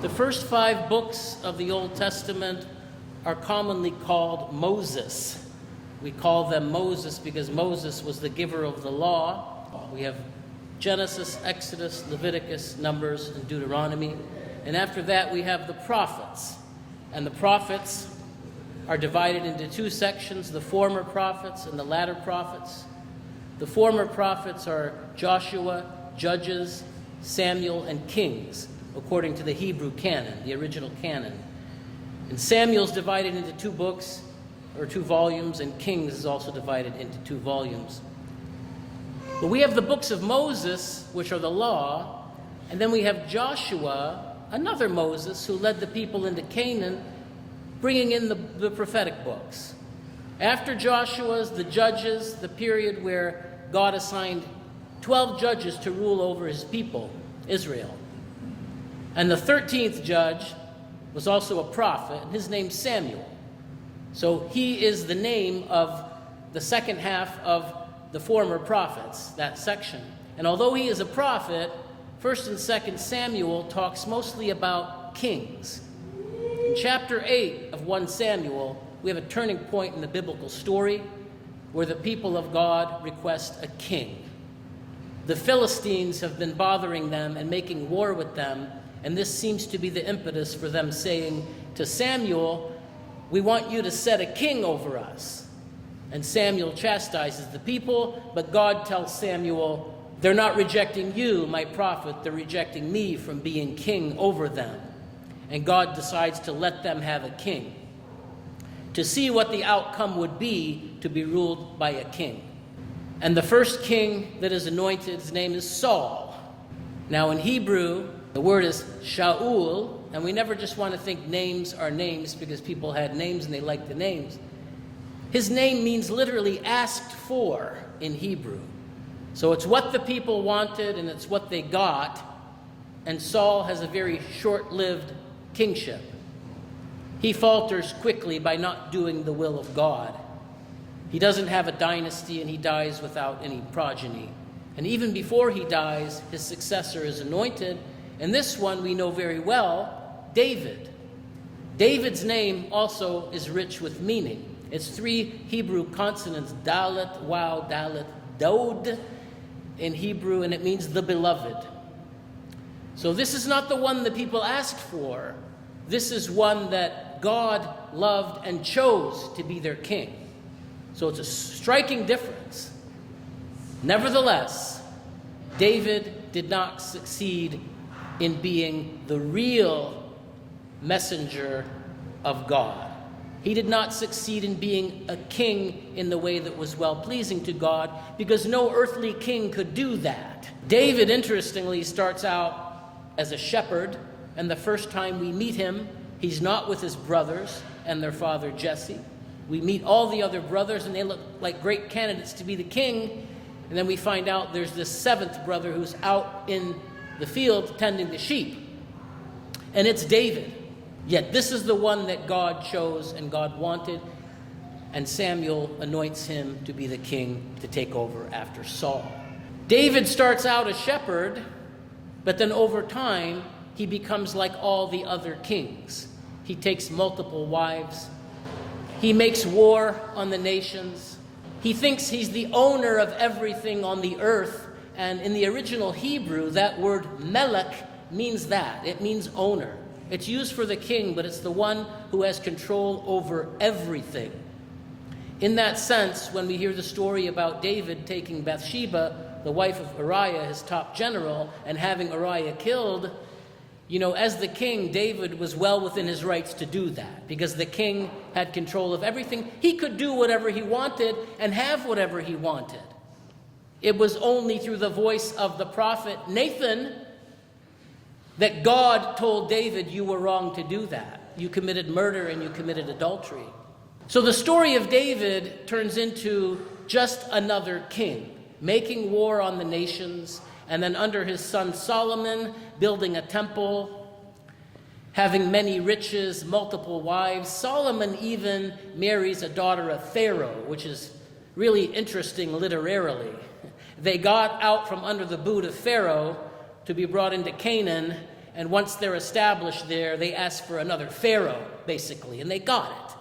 The first 5 books of the Old Testament are commonly called Moses. We call them Moses because Moses was the giver of the law. We have Genesis, Exodus, Leviticus, Numbers, and Deuteronomy. And after that, we have the prophets. And the prophets are divided into 2 sections, the former prophets and the latter prophets. The former prophets are Joshua, Judges, Samuel, and Kings, according to the Hebrew canon, the original canon. And Samuel's divided into 2 books, or 2 volumes, and Kings is also divided into 2 volumes. But we have the books of Moses, which are the law, and then we have Joshua, another Moses, who led the people into Canaan, bringing in the prophetic books. After Joshua's, the Judges, the period where God assigned 12 judges to rule over his people, Israel. And the 13th judge was also a prophet, and his name's Samuel. So he is the name of the second half of the former prophets, that section. And although he is a prophet, 1st and 2nd Samuel talks mostly about kings. In chapter 8 of 1 Samuel, we have a turning point in the biblical story where the people of God request a king. The Philistines have been bothering them and making war with them, and this seems to be the impetus for them saying to Samuel, "We want you to set a king over us." And Samuel chastises the people, but God tells Samuel, "They're not rejecting you, my prophet, they're rejecting me from being king over them." And God decides to let them have a king, to see what the outcome would be to be ruled by a king. And the first king that is anointed, his name is Saul. Now in Hebrew, the word is Shaul, and we never just want to think names are names because people had names and they liked the names. His name means literally asked for in Hebrew. So it's what the people wanted and it's what they got, and Saul has a very short-lived kingship. He falters quickly by not doing the will of God. He doesn't have a dynasty and he dies without any progeny. And even before he dies, his successor is anointed. And this one we know very well, David. David's name also is rich with meaning. It's 3 Hebrew consonants, Dalet, Waw, Dalet, Dod in Hebrew, and it means the beloved. So this is not the one that people asked for. This is one that God loved and chose to be their king. So it's a striking difference. Nevertheless, David did not succeed in being the real messenger of God. He did not succeed in being a king in the way that was well-pleasing to God, because no earthly king could do that. David, interestingly, starts out as a shepherd, and the first time we meet him, he's not with his brothers and their father Jesse. We meet all the other brothers, and they look like great candidates to be the king, and then we find out there's this 7th brother who's out in the field tending the sheep, and it's David. Yet this is the one that God chose and God wanted, and Samuel anoints him to be the king to take over after Saul. David starts out a shepherd, but then over time he becomes like all the other kings. He takes multiple wives. He makes war on the nations. He thinks he's the owner of everything on the earth, and in the original Hebrew, that word melech means that. It means owner. It's used for the king, but it's the one who has control over everything. In that sense, when we hear the story about David taking Bathsheba, the wife of Uriah, his top general, and having Uriah killed, as the king, David was well within his rights to do that, because the king had control of everything. He could do whatever he wanted and have whatever he wanted. It was only through the voice of the prophet Nathan that God told David, "You were wrong to do that. You committed murder and you committed adultery." So the story of David turns into just another king, making war on the nations, and then under his son Solomon, building a temple, having many riches, multiple wives. Solomon even marries a daughter of Pharaoh, which is really interesting literarily. They got out from under the boot of Pharaoh to be brought into Canaan, And once they're established there, they ask for another pharaoh, basically, and they got it.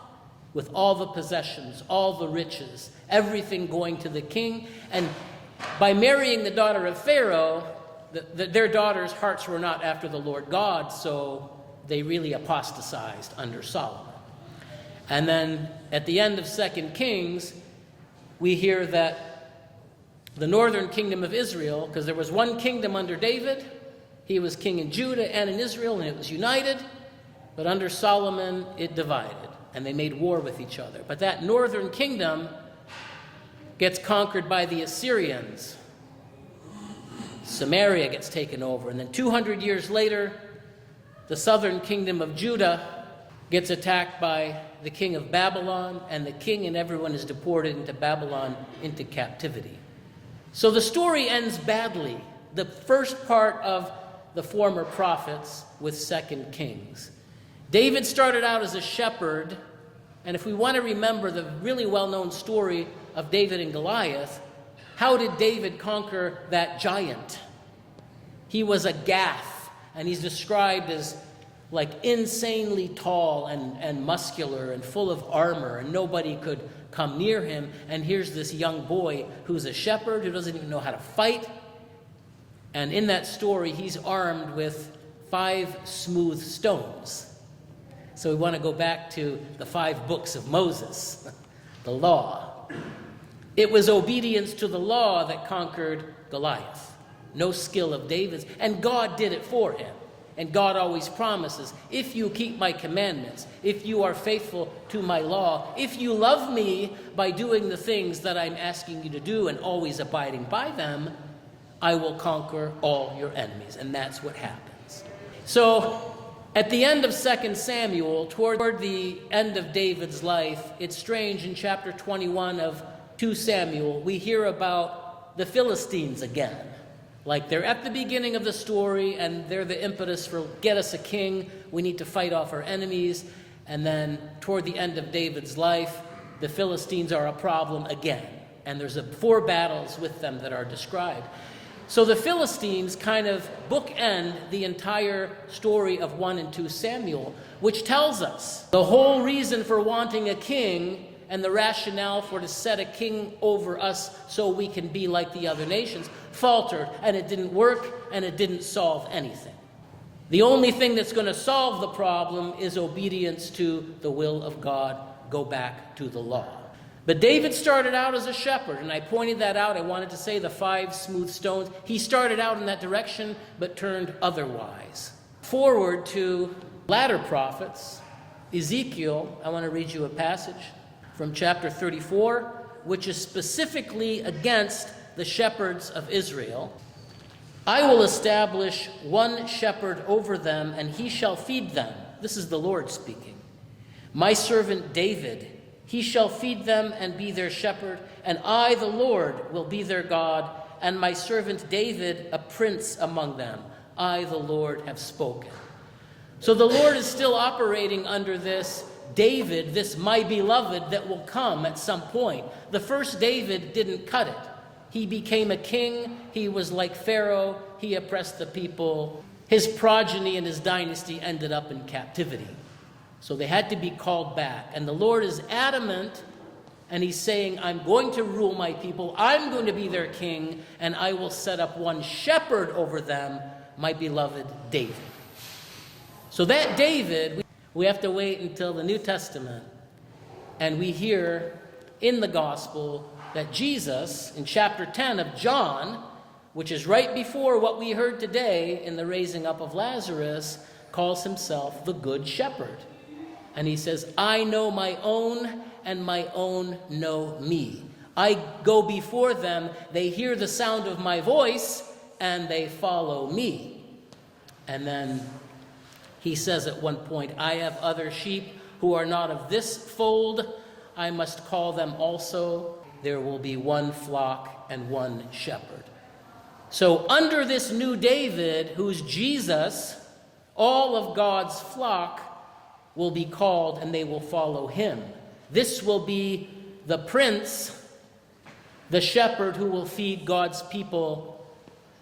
With all the possessions, all the riches, everything going to the king. And by marrying the daughter of Pharaoh, their daughters' hearts were not after the Lord God, so they really apostatized under Solomon. And then at the end of 2 Kings, we hear that the northern kingdom of Israel, because there was one kingdom under David, he was king in Judah and in Israel, and it was united, but under Solomon it divided, and they made war with each other. But that northern kingdom gets conquered by the Assyrians. Samaria gets taken over, and then 200 years later, the southern kingdom of Judah gets attacked by the king of Babylon, and the king and everyone is deported into Babylon into captivity. So the story ends badly. The first part of the former prophets with 2 Kings. David started out as a shepherd, and if we want to remember the really well-known story of David and Goliath, how did David conquer that giant? He was a Gath, and he's described as like insanely tall and muscular and full of armor, and nobody could come near him. And here's this young boy who's a shepherd who doesn't even know how to fight. And in that story, he's armed with 5 smooth stones. So we want to go back to the 5 books of Moses, the law. It was obedience to the law that conquered Goliath. No skill of David's. And God did it for him. And God always promises, if you keep my commandments, if you are faithful to my law, if you love me by doing the things that I'm asking you to do and always abiding by them, I will conquer all your enemies. And that's what happens. So at the end of 2 Samuel, toward the end of David's life, it's strange, in chapter 21 of 2 Samuel, we hear about the Philistines again. Like they're at the beginning of the story, and they're the impetus for get us a king. We need to fight off our enemies. And then toward the end of David's life, the Philistines are a problem again. And there's 4 battles with them that are described. So the Philistines kind of bookend the entire story of 1 and 2 Samuel, which tells us the whole reason for wanting a king and the rationale for to set a king over us so we can be like the other nations faltered, and it didn't work, and it didn't solve anything. The only thing that's going to solve the problem is obedience to the will of God. Go back to the law. But David started out as a shepherd, and I pointed that out. I wanted to say the 5 smooth stones. He started out in that direction, but turned otherwise. Forward to latter prophets, Ezekiel, I want to read you a passage from chapter 34, which is specifically against the shepherds of Israel. I will establish one shepherd over them, and he shall feed them. This is the Lord speaking. My servant David, he shall feed them and be their shepherd, and I, the Lord, will be their God, and my servant David, a prince among them. I, the Lord, have spoken. So the Lord is still operating under this David, this my beloved that will come at some point. The first David didn't cut it. He became a king. He was like Pharaoh. He oppressed the people. His progeny and his dynasty ended up in captivity. So they had to be called back. And the Lord is adamant, and he's saying, I'm going to rule my people. I'm going to be their king, and I will set up one shepherd over them, my beloved David. So that David, we have to wait until the New Testament, and we hear in the gospel that Jesus, in chapter 10 of John, which is right before what we heard today in the raising up of Lazarus, calls himself the Good Shepherd. And he says, I know my own, and my own know me. I go before them, they hear the sound of my voice, and they follow me. And then he says at one point, I have other sheep who are not of this fold. I must call them also. There will be one flock and one shepherd. So under this new David, who's Jesus, all of God's flock will be called, and they will follow him. This will be the prince, the shepherd who will feed God's people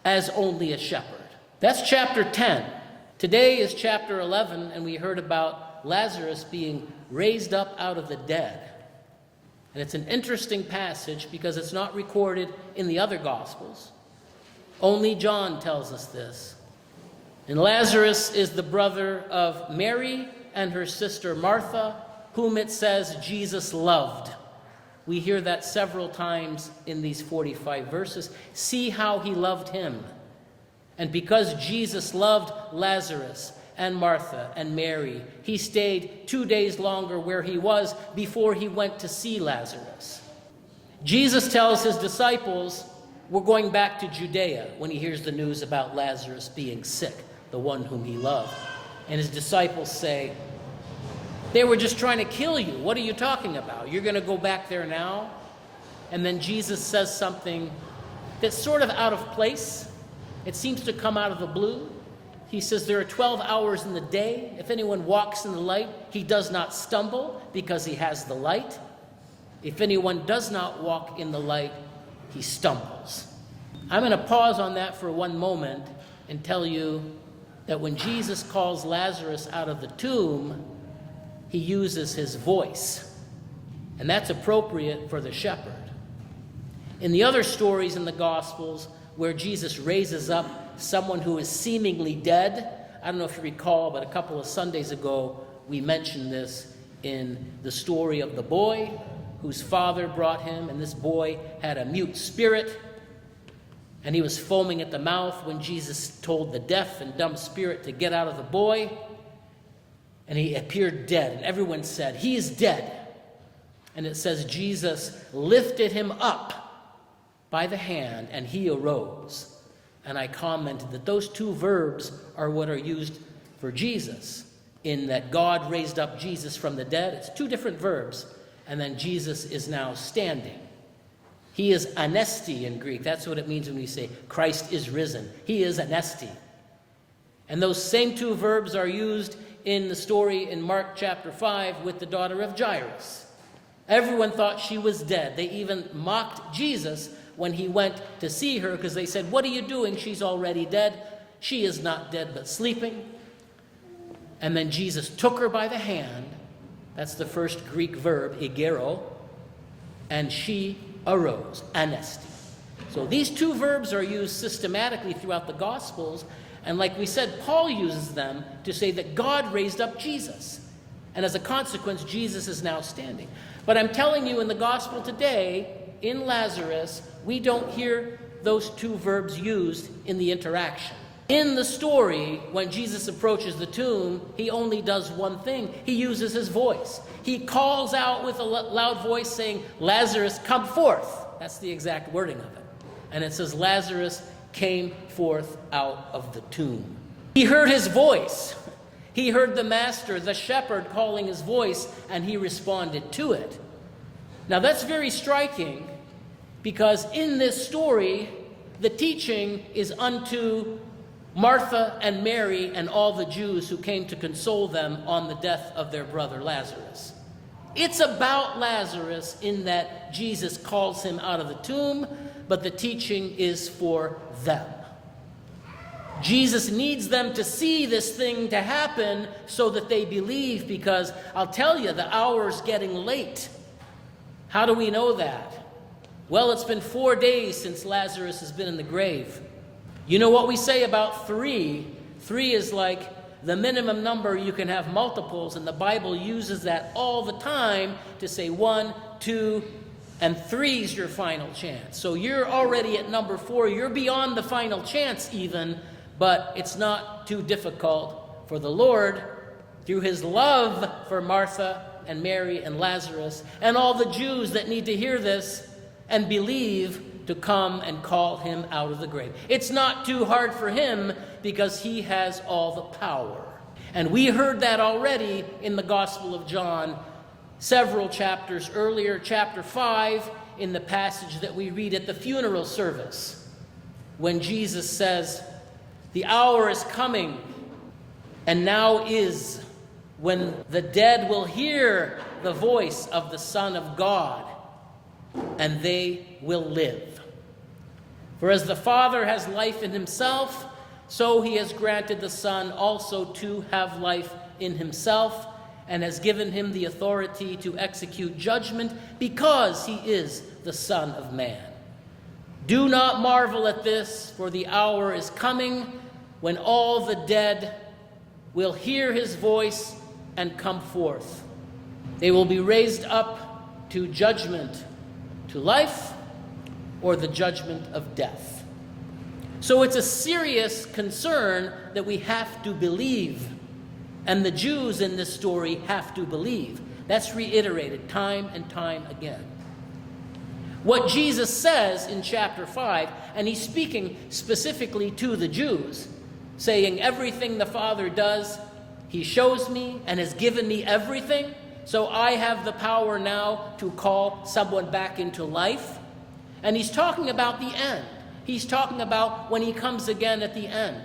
as only a shepherd. That's chapter 10. Today is chapter 11, and we heard about Lazarus being raised up out of the dead. And it's an interesting passage because it's not recorded in the other Gospels. Only John tells us this. And Lazarus is the brother of Mary and her sister Martha, whom it says Jesus loved. We hear that several times in these 45 verses. See how he loved him. And because Jesus loved Lazarus and Martha and Mary, he stayed 2 days longer where he was before he went to see Lazarus. Jesus tells his disciples, we're going back to Judea, when he hears the news about Lazarus being sick, the one whom he loved. And his disciples say, they were just trying to kill you. What are you talking about? You're going to go back there now? And then Jesus says something that's sort of out of place. It seems to come out of the blue. He says there are 12 hours in the day. If anyone walks in the light, he does not stumble because he has the light. If anyone does not walk in the light, he stumbles. I'm going to pause on that for one moment and tell you that when Jesus calls Lazarus out of the tomb, he uses his voice. And that's appropriate for the shepherd. In the other stories in the Gospels, where Jesus raises up someone who is seemingly dead. I don't know if you recall, but a couple of Sundays ago, we mentioned this in the story of the boy whose father brought him, and this boy had a mute spirit, and he was foaming at the mouth when Jesus told the deaf and dumb spirit to get out of the boy, and he appeared dead, and everyone said, he is dead. And it says Jesus lifted him up by the hand, and he arose. And I commented that those two verbs are what are used for Jesus, in that God raised up Jesus from the dead. It's two different verbs, and then Jesus is now standing. He is anesti in Greek. That's what it means when we say Christ is risen. He is anesti. And those same two verbs are used in the story in Mark chapter 5 with the daughter of Jairus. Everyone thought she was dead. They even mocked Jesus when he went to see her because they said, what are you doing? She's already dead. She is not dead but sleeping. And then Jesus took her by the hand. That's the first Greek verb, egero. And she arose, anesti. So these two verbs are used systematically throughout the Gospels. And like we said, Paul uses them to say that God raised up Jesus. And as a consequence, Jesus is now standing. But I'm telling you, in the Gospel today, in Lazarus, we don't hear those two verbs used in the interaction. In the story, when Jesus approaches the tomb, he only does one thing. He uses his voice. He calls out with a loud voice saying, Lazarus, come forth. That's the exact wording of it. And it says, Lazarus came forth out of the tomb. He heard his voice. He heard the master, the shepherd, calling his voice, and he responded to it. Now that's very striking, because in this story, the teaching is unto Martha and Mary and all the Jews who came to console them on the death of their brother Lazarus. It's about Lazarus in that Jesus calls him out of the tomb, but the teaching is for them. Jesus needs them to see this thing to happen so that they believe, because I'll tell you, the hour's getting late. How do we know that? Well, it's been 4 days since Lazarus has been in the grave. You know what we say about 3? 3 is like the minimum number. You can have multiples, and the Bible uses that all the time to say 1, 2, and 3 is your final chance. So you're already at number 4. You're beyond the final chance even, but it's not too difficult for the Lord, through his love for Martha and Mary and Lazarus and all the Jews that need to hear this and believe, to come and call him out of the grave. It's not too hard for him because he has all the power. And we heard that already in the Gospel of John several chapters earlier, chapter 5, in the passage that we read at the funeral service, when Jesus says, the hour is coming, and now is, when the dead will hear the voice of the Son of God, and they will live. For as the Father has life in himself, so he has granted the Son also to have life in himself, and has given him the authority to execute judgment, because he is the Son of Man. Do not marvel at this, for the hour is coming when all the dead will hear his voice and come forth. They will be raised up to judgment, to life, or the judgment of death. So it's a serious concern that we have to believe. And the Jews in this story have to believe. That's reiterated time and time again. What Jesus says in chapter 5, and he's speaking specifically to the Jews, saying, everything the Father does, he shows me and has given me everything, so I have the power now to call someone back into life. And he's talking about the end. He's talking about when he comes again at the end.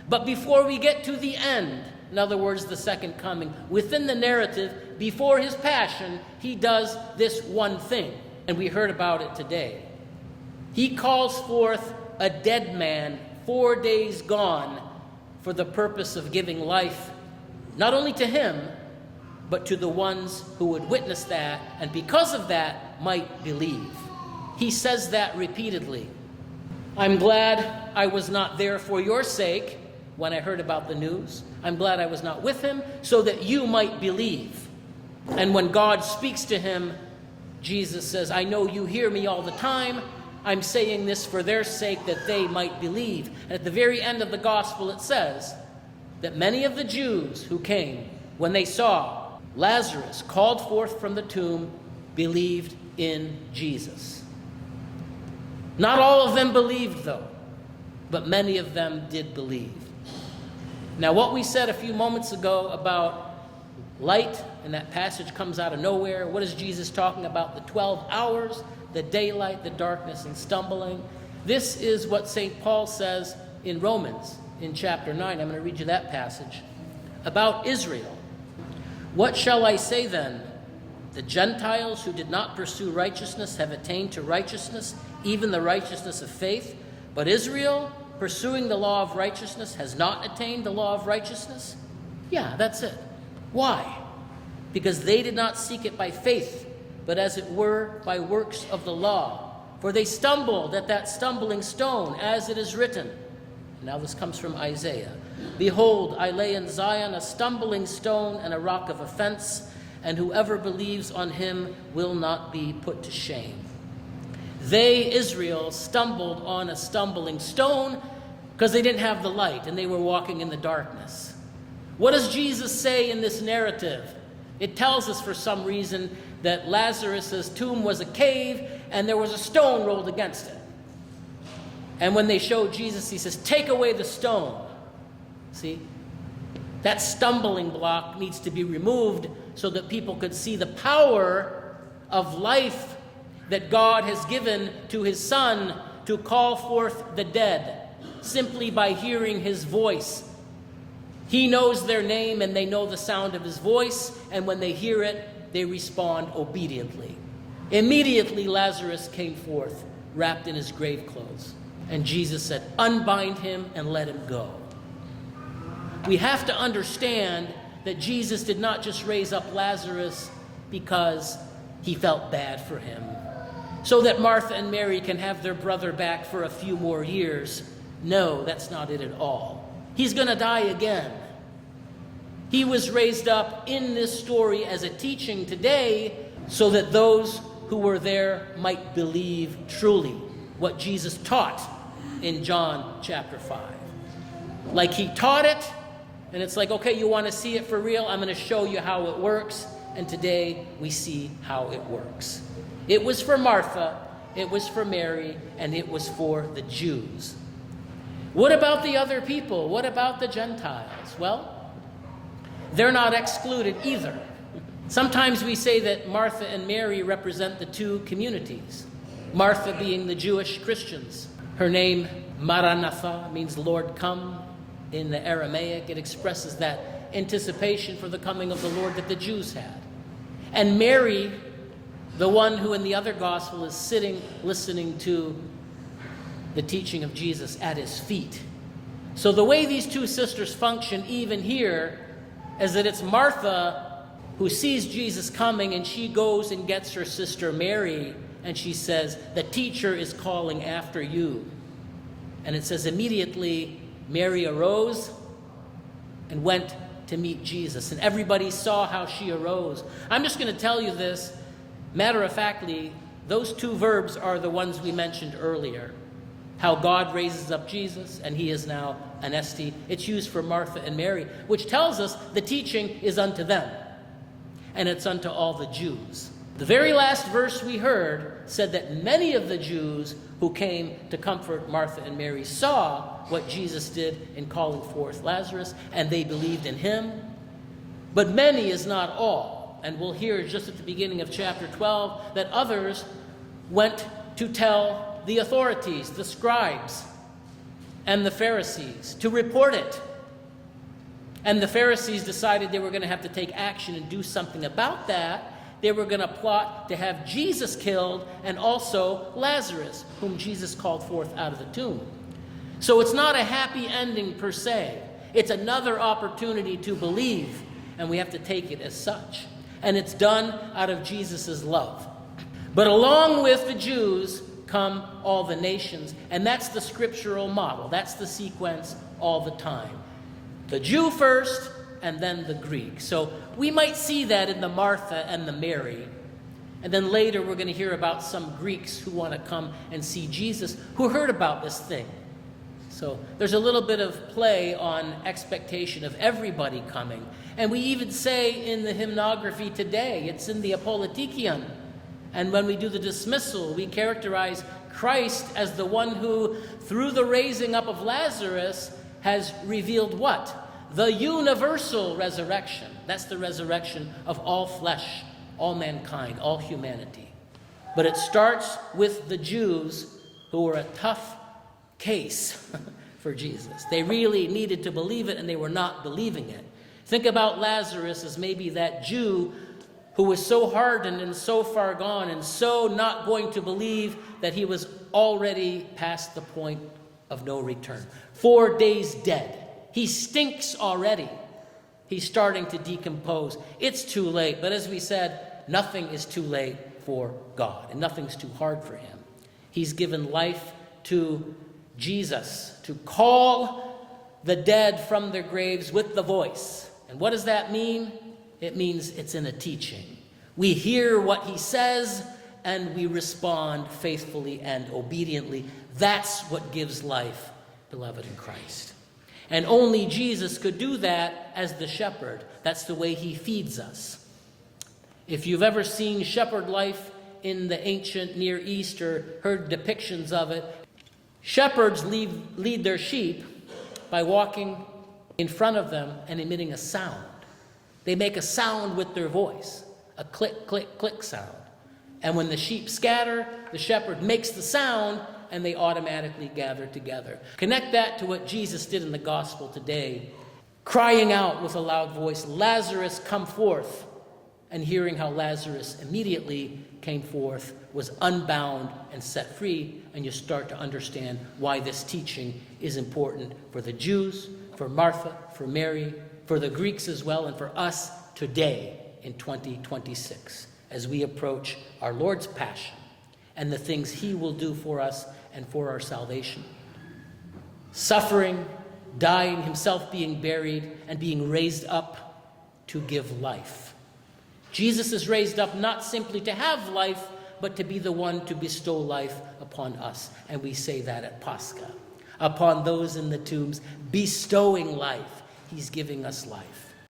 But before we get to the end, in other words, the second coming, within the narrative, before his passion, he does this one thing. And we heard about it today. He calls forth a dead man 4 days gone for the purpose of giving life, not only to him, but to the ones who would witness that, and because of that, might believe. He says that repeatedly. I'm glad I was not there for your sake when I heard about the news. I'm glad I was not with him, so that you might believe. And when God speaks to him, Jesus says, I know you hear me all the time. I'm saying this for their sake, that they might believe. And at the very end of the gospel, it says that many of the Jews who came, when they saw Lazarus called forth from the tomb, believed in Jesus. Not all of them believed, though, but many of them did believe. Now, what we said a few moments ago about light, and that passage comes out of nowhere. What is Jesus talking about? The 12 hours, the daylight, the darkness, and stumbling. This is what St. Paul says in Romans in chapter 9. I'm going to read you that passage about Israel. What shall I say then? The Gentiles who did not pursue righteousness have attained to righteousness, even the righteousness of faith. But Israel, pursuing the law of righteousness, has not attained the law of righteousness? Yeah, that's it. Why? Because they did not seek it by faith, but as it were by works of the law. For they stumbled at that stumbling stone, as it is written. Now this comes from Isaiah. Behold, I lay in Zion a stumbling stone and a rock of offense, and whoever believes on him will not be put to shame. They, Israel, stumbled on a stumbling stone because they didn't have the light and they were walking in the darkness. What does Jesus say in this narrative? It tells us for some reason that Lazarus' tomb was a cave and there was a stone rolled against it. And when they showed Jesus, he says, take away the stone. See? That stumbling block needs to be removed so that people could see the power of life that God has given to his Son to call forth the dead simply by hearing his voice. He knows their name and they know the sound of his voice, and when they hear it, they respond obediently. Immediately Lazarus came forth, wrapped in his grave clothes, and Jesus said, unbind him and let him go. We have to understand that Jesus did not just raise up Lazarus because he felt bad for him, so that Martha and Mary can have their brother back for a few more years. No, that's not it at all. He's going to die again. He was raised up in this story as a teaching today so that those who were there might believe truly what Jesus taught in John chapter 5. Like he taught it, and it's like, okay, you want to see it for real? I'm going to show you how it works. And today we see how it works. It was for Martha, it was for Mary, and it was for the Jews. What about the other people? What about the Gentiles? Well, they're not excluded either. Sometimes we say that Martha and Mary represent the two communities. Martha being the Jewish Christians. Her name, Maranatha, means Lord come. In the Aramaic, it expresses that anticipation for the coming of the Lord that the Jews had. And Mary, the one who in the other gospel is sitting, listening to the teaching of Jesus at his feet. So the way these two sisters function even here is that it's Martha who sees Jesus coming, and she goes and gets her sister Mary, and she says, "The teacher is calling after you." And it says immediately Mary arose and went to meet Jesus. And everybody saw how she arose. I'm just going to tell you this. Matter-of-factly, those two verbs are the ones we mentioned earlier. How God raises up Jesus, and he is now an Esti. It's used for Martha and Mary, which tells us the teaching is unto them, and it's unto all the Jews. The very last verse we heard said that many of the Jews who came to comfort Martha and Mary saw what Jesus did in calling forth Lazarus, and they believed in him. But many is not all. And we'll hear just at the beginning of chapter 12 that others went to tell the authorities, the scribes and the Pharisees, to report it. And the Pharisees decided they were going to have to take action and do something about that. They were going to plot to have Jesus killed, and also Lazarus, whom Jesus called forth out of the tomb. So it's not a happy ending per se. It's another opportunity to believe, and we have to take it as such. And it's done out of Jesus' love. But along with the Jews come all the nations, and that's the scriptural model. That's the sequence all the time. The Jew first, and then the Greek. So we might see that in the Martha and the Mary. And then later we're going to hear about some Greeks who want to come and see Jesus, who heard about this thing. So there's a little bit of play on expectation of everybody coming. And we even say in the hymnography today, it's in the Apologetikion. And when we do the dismissal, we characterize Christ as the one who, through the raising up of Lazarus, has revealed what? The universal resurrection. That's the resurrection of all flesh, all mankind, all humanity. But it starts with the Jews, who were a tough case for Jesus. They really needed to believe it, and they were not believing it. Think about Lazarus as maybe that Jew who was so hardened and so far gone and so not going to believe that he was already past the point of no return. 4 days dead. He stinks already. He's starting to decompose. It's too late. But as we said, nothing is too late for God, and nothing's too hard for him. He's given life to Jesus to call the dead from their graves with the voice. And what does that mean? It means it's in a teaching. We hear what he says, and we respond faithfully and obediently. That's what gives life, beloved in Christ. And only Jesus could do that as the shepherd. That's the way he feeds us. If you've ever seen shepherd life in the ancient Near East or heard depictions of it, shepherds lead their sheep by walking in front of them and emitting a sound. They make a sound with their voice, a click, click, click sound. And when the sheep scatter, the shepherd makes the sound, and they automatically gather together. Connect that to what Jesus did in the gospel today, crying out with a loud voice, "Lazarus, come forth!" And hearing how Lazarus immediately came forth, was unbound and set free, and you start to understand why this teaching is important for the Jews, for Martha, for Mary, for the Greeks as well, and for us today in 2026, as we approach our Lord's Passion and the things he will do for us and for our salvation. Suffering, dying, himself being buried, and being raised up to give life. Jesus is raised up not simply to have life, but to be the one to bestow life upon us. And we say that at Pascha. Upon those in the tombs, bestowing life. He's giving us life.